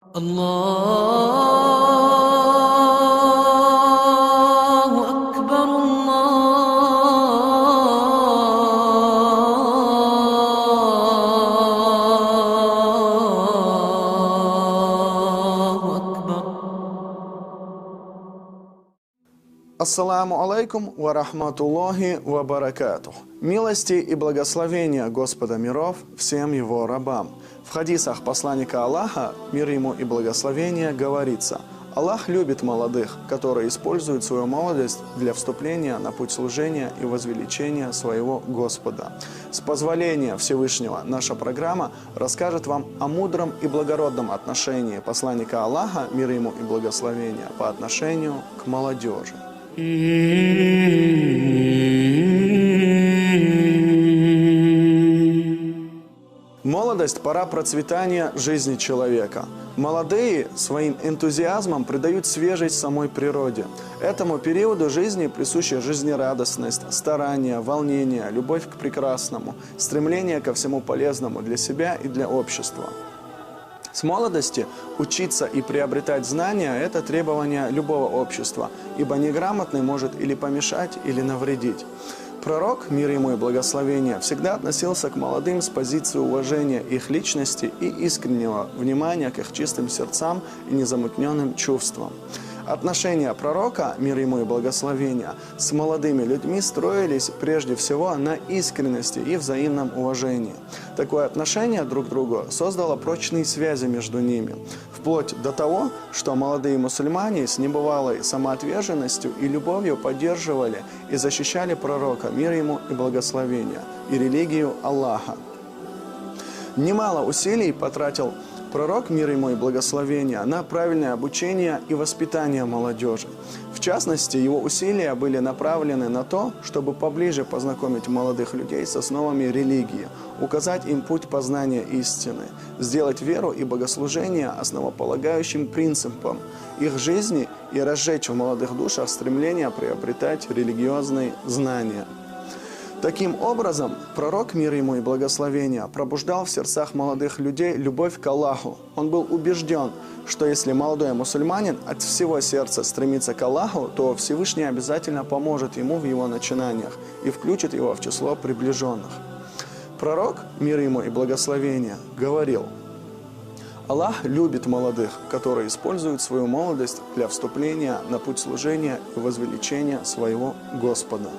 الله أكبر الله أكبر. Ассаламу алейкум ва рахматуллахи ва баракатух. Милости и благословения Господа миров всем Его рабам. В хадисах посланника Аллаха, мир ему и благословения, говорится: Аллах любит молодых, которые используют свою молодость для вступления на путь служения и возвеличения своего Господа. С позволения Всевышнего наша программа расскажет вам о мудром и благородном отношении посланника Аллаха, мир ему и благословения, по отношению к молодежи. Молодость – пора процветания жизни человека. Молодые своим энтузиазмом придают свежесть самой природе. Этому периоду жизни присуща жизнерадостность, старание, волнение, любовь к прекрасному, стремление ко всему полезному для себя и для общества. С молодости учиться и приобретать знания – это требование любого общества, ибо неграмотный может или помешать, или навредить. Пророк, мир ему и благословение, всегда относился к молодым с позиции уважения их личности и искреннего внимания к их чистым сердцам и незамутненным чувствам. Отношения пророка, мир ему и благословения, с молодыми людьми строились прежде всего на искренности и взаимном уважении. Такое отношение друг к другу создало прочные связи между ними, вплоть до того, что молодые мусульмане с небывалой самоотверженностью и любовью поддерживали и защищали пророка, мир ему и благословения, и религию Аллаха. Немало усилий потратил пророк, мир ему и благословения, на правильное обучение и воспитание молодежи. В частности, его усилия были направлены на то, чтобы поближе познакомить молодых людей с основами религии, указать им путь познания истины, сделать веру и богослужение основополагающим принципом их жизни и разжечь в молодых душах стремление приобретать религиозные знания. Таким образом, пророк, мир ему и благословения, пробуждал в сердцах молодых людей любовь к Аллаху. Он был убежден, что если молодой мусульманин от всего сердца стремится к Аллаху, то Всевышний обязательно поможет ему в его начинаниях и включит его в число приближенных. Пророк, мир ему и благословения, говорил: Аллах любит молодых, которые используют свою молодость для вступления на путь служения и возвеличения своего Господа.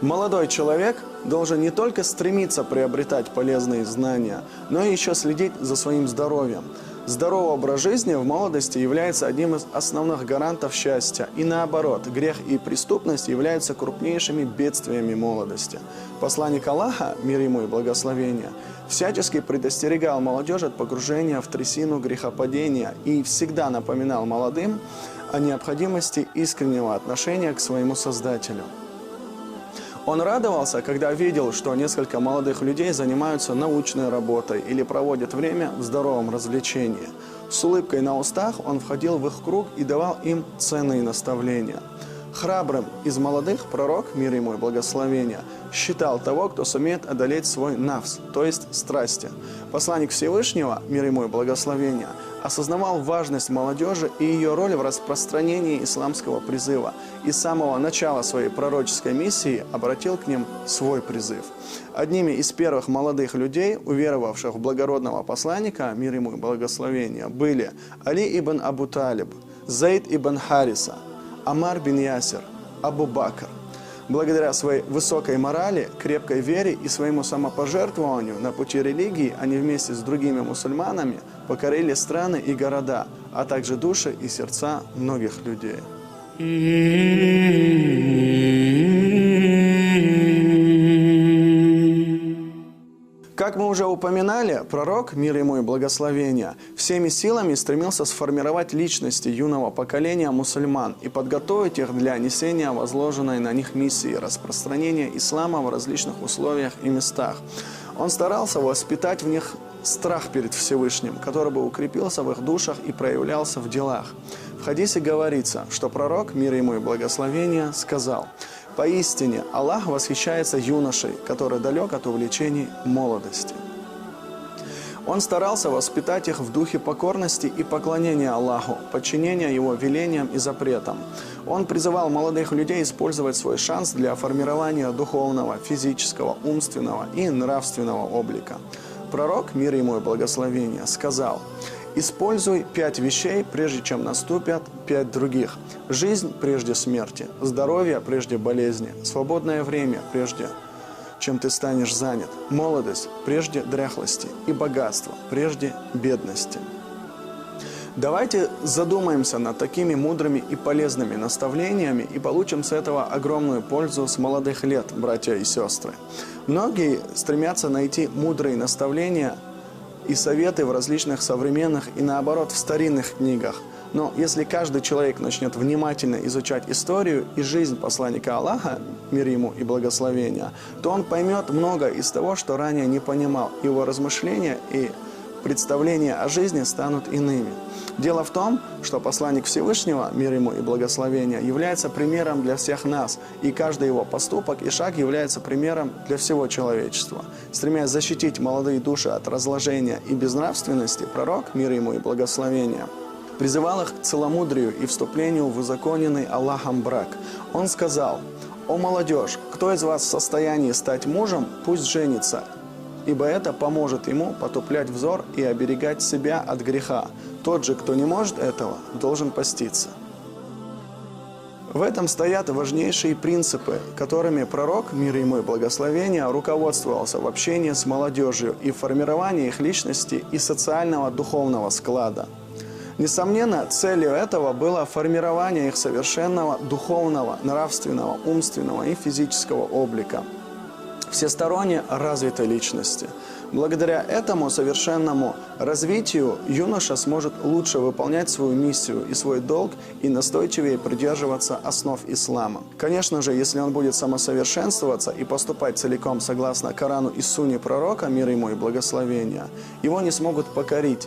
Молодой человек должен не только стремиться приобретать полезные знания, но и еще следить за своим здоровьем. Здоровый образ жизни в молодости является одним из основных гарантов счастья. И наоборот, грех и преступность являются крупнейшими бедствиями молодости. Посланник Аллаха, мир ему и благословения, всячески предостерегал молодежь от погружения в трясину грехопадения и всегда напоминал молодым о необходимости искреннего отношения к своему Создателю. Он радовался, когда видел, что несколько молодых людей занимаются научной работой или проводят время в здоровом развлечении. С улыбкой на устах он входил в их круг и давал им ценные наставления. Храбрым из молодых пророк, мир ему и благословения, считал того, кто сумеет одолеть свой нафс, то есть страсти. Посланник Всевышнего, мир ему и благословения, осознавал важность молодежи и ее роль в распространении исламского призыва, и с самого начала своей пророческой миссии обратил к ним свой призыв. Одними из первых молодых людей, уверовавших в благородного посланника, мир ему и благословения, были Али ибн Абу Талиб, Зейд ибн Хариса, Амар бин Ясир, Абу Бакр. Благодаря своей высокой морали, крепкой вере и своему самопожертвованию на пути религии они вместе с другими мусульманами покорили страны и города, а также души и сердца многих людей. Как мы уже упоминали, пророк, мир ему и благословения, всеми силами стремился сформировать личности юного поколения мусульман и подготовить их для несения возложенной на них миссии распространения ислама в различных условиях и местах. Он старался воспитать в них страх перед Всевышним, который бы укрепился в их душах и проявлялся в делах. В хадисе говорится, что пророк, мир ему и благословения, сказал: «Поистине Аллах восхищается юношей, который далек от увлечений молодости». Он старался воспитать их в духе покорности и поклонения Аллаху, подчинения Его велениям и запретам. Он призывал молодых людей использовать свой шанс для формирования духовного, физического, умственного и нравственного облика. Пророк, мир ему и благословение, сказал: «Используй 5 вещей, прежде чем наступят 5 других. Жизнь прежде смерти, здоровье прежде болезни, свободное время прежде чем ты станешь занят, молодость прежде дряхлости и богатство прежде бедности». Давайте задумаемся над такими мудрыми и полезными наставлениями и получим с этого огромную пользу с молодых лет, братья и сестры. Многие стремятся найти мудрые наставления и советы в различных современных и, наоборот, в старинных книгах. Но если каждый человек начнет внимательно изучать историю и жизнь посланника Аллаха, мир ему и благословения, то он поймет много из того, что ранее не понимал. Его размышления и представления о жизни станут иными. Дело в том, что посланник Всевышнего, мир ему и благословения, является примером для всех нас, и каждый его поступок и шаг является примером для всего человечества. Стремясь защитить молодые души от разложения и безнравственности, пророк, мир ему и благословения, призывал их к целомудрию и вступлению в узаконенный Аллахом брак. Он сказал: «О молодежь, кто из вас в состоянии стать мужем, пусть женится, ибо это поможет ему потуплять взор и оберегать себя от греха. Тот же, кто не может этого, должен поститься». В этом стоят важнейшие принципы, которыми пророк, мир ему и благословения, руководствовался в общении с молодежью и в формировании их личности и социального духовного склада. Несомненно, целью этого было формирование их совершенного духовного, нравственного, умственного и физического облика, всесторонне развитой личности. Благодаря этому совершенному развитию юноша сможет лучше выполнять свою миссию и свой долг и настойчивее придерживаться основ ислама. Конечно же, если он будет самосовершенствоваться и поступать целиком согласно Корану и Сунне пророка, мир ему и благословения, его не смогут покорить.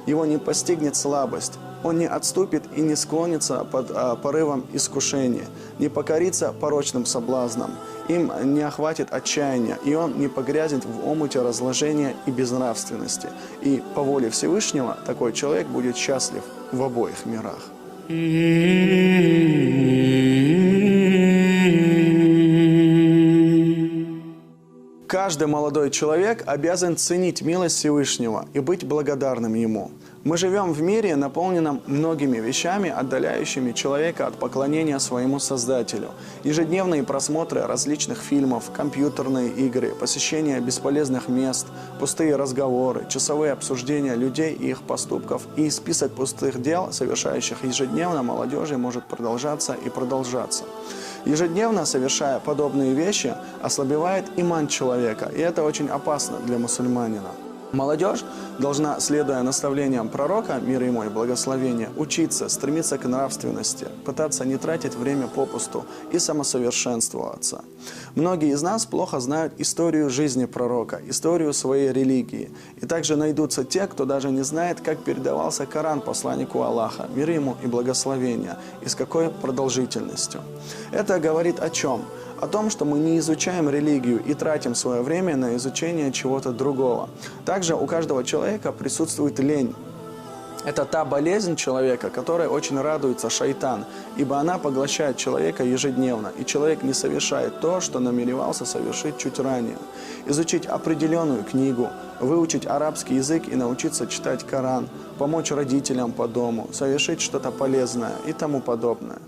Его не постигнет слабость, он не отступит и не склонится под порывом искушения, не покорится порочным соблазнам, им не охватит отчаяния, и он не погрязнет в омуте разложения и безнравственности. И по воле Всевышнего такой человек будет счастлив в обоих мирах. Каждый молодой человек обязан ценить милость Всевышнего и быть благодарным Ему. Мы живем в мире, наполненном многими вещами, отдаляющими человека от поклонения своему Создателю. Ежедневные просмотры различных фильмов, компьютерные игры, посещение бесполезных мест, пустые разговоры, часовые обсуждения людей и их поступков и список пустых дел, совершающих ежедневно молодежи, может продолжаться и продолжаться. Ежедневно совершая подобные вещи, ослабевает иман человека, и это очень опасно для мусульманина. Молодежь должна, следуя наставлениям пророка, мир ему и благословения, учиться, стремиться к нравственности, пытаться не тратить время попусту и самосовершенствоваться. Многие из нас плохо знают историю жизни пророка, историю своей религии. И также найдутся те, кто даже не знает, как передавался Коран посланнику Аллаха, мир ему и благословения, и с какой продолжительностью. Это говорит о чем? О том, что мы не изучаем религию и тратим свое время на изучение чего-то другого. Также у каждого человека присутствует лень. Это та болезнь человека, которой очень радуется шайтан, ибо она поглощает человека ежедневно, и человек не совершает то, что намеревался совершить чуть ранее. Изучить определенную книгу, выучить арабский язык и научиться читать Коран, помочь родителям по дому, совершить что-то полезное и тому подобное.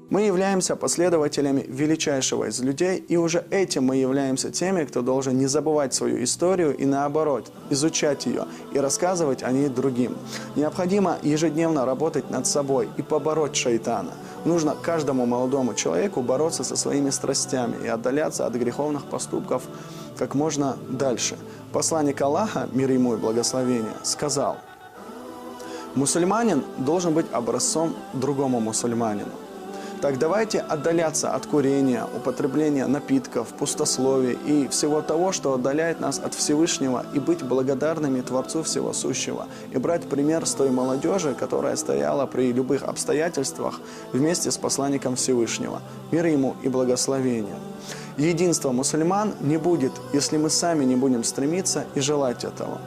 Мы являемся последователями величайшего из людей, и уже этим мы являемся теми, кто должен не забывать свою историю и, наоборот, изучать ее и рассказывать о ней другим. Необходимо ежедневно работать над собой и побороть шайтана. Нужно каждому молодому человеку бороться со своими страстями и отдаляться от греховных поступков как можно дальше. Посланник Аллаха, мир ему и благословение, сказал: «Мусульманин должен быть образцом другому мусульманину». Так давайте отдаляться от курения, употребления напитков, пустословия и всего того, что отдаляет нас от Всевышнего, и быть благодарными Творцу Всего Сущего, и брать пример с той молодежи, которая стояла при любых обстоятельствах вместе с посланником Всевышнего, мир ему и благословение. Единство мусульман не будет, если мы сами не будем стремиться и желать этого.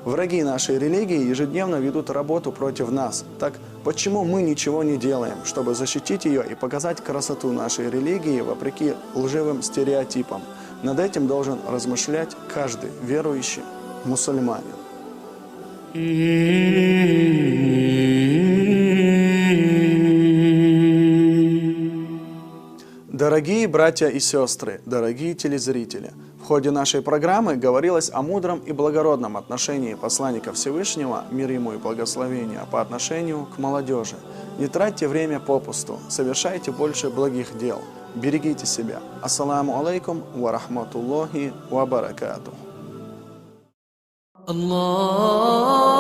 Враги нашей религии ежедневно ведут работу против нас. Так почему мы ничего не делаем, чтобы защитить ее и показать красоту нашей религии вопреки лживым стереотипам? Над этим должен размышлять каждый верующий мусульманин. Дорогие братья и сестры, дорогие телезрители, в ходе нашей программы говорилось о мудром и благородном отношении посланника Всевышнего, мир ему и благословения, по отношению к молодежи. Не тратьте время попусту, совершайте больше благих дел. Берегите себя. Ассаламу алейкум ва рахматуллахи ва баракатух. الله